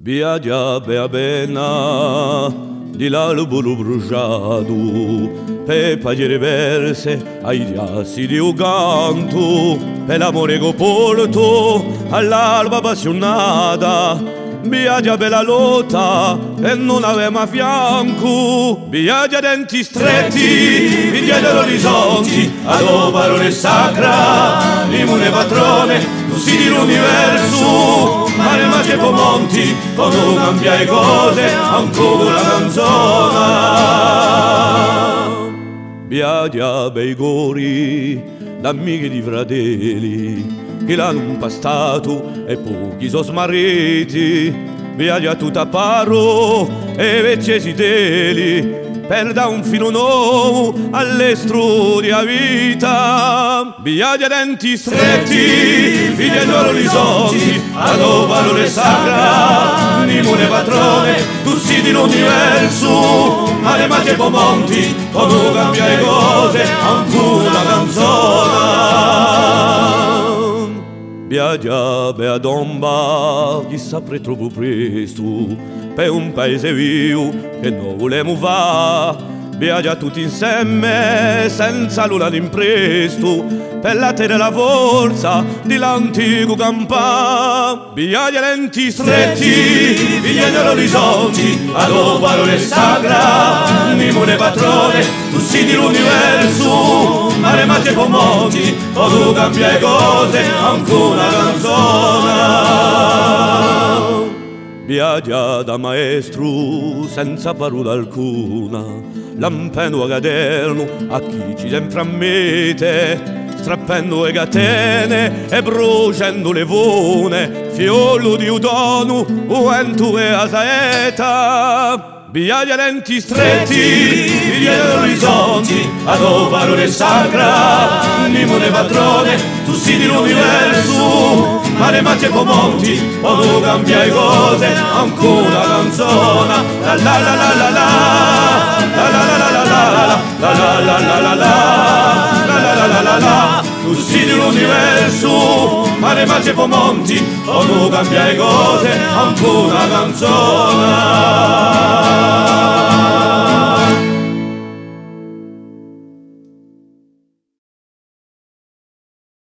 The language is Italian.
Viaggia bea bena di l'albero bruciato per pagare verse ai riassi di un canto per l'amore che porto all'alba appassionata. Viaggia bella lotta e non aveva a fianco, viaggia denti stretti, figlia dell'orizzonti, a parole sacra, limone patrone, tu sei l'universo, mare mace monti, quando cambia le cose, ancora la canzone. Viaggia bei gori, d'amiche di fratelli, che l'hanno pastato e pochi sono smarriti, viaggia tutta paro e veccesi teli, per da un filo nuovo all'estro di vita. Viaggia denti stretti, figlia dell'orizzonti, a parole sacra, limone patrone, tu sei dell'universo, mare mace monti, quando cambia le cose, ancora la canzone. Viaggia bea domba, chissà per troppo presto, per un paese vivo che non volemo va. Viaggia tutti insieme, senza l'una d'impresto, per la terra e la forza di l'antico campà. Viaggia lenti stretti, figlia dell'orizzonti, a parole sacra, limone patrone, tu sei dell'universo, mare mace monti, quando cambia le cose, ancora canzone. Viaggia da maestro senza parola alcuna, lampendo a caderno a chi ci sempre ammette, strappendo le catene e bruciando le vone, fiollo di udono, vento e a saeta. Viaggia denti stretti, figlia dell'orizzonti, a parole sacra, limone patrone, tu sei dell'universo, mare mace monti, quando cambia le cose, ancora canzone. La la la la la la, la la la la la la, la la la la la la, la la la la la, tu sei dell'universo, mare mace monti, quando cambia le cose, ancora canzone.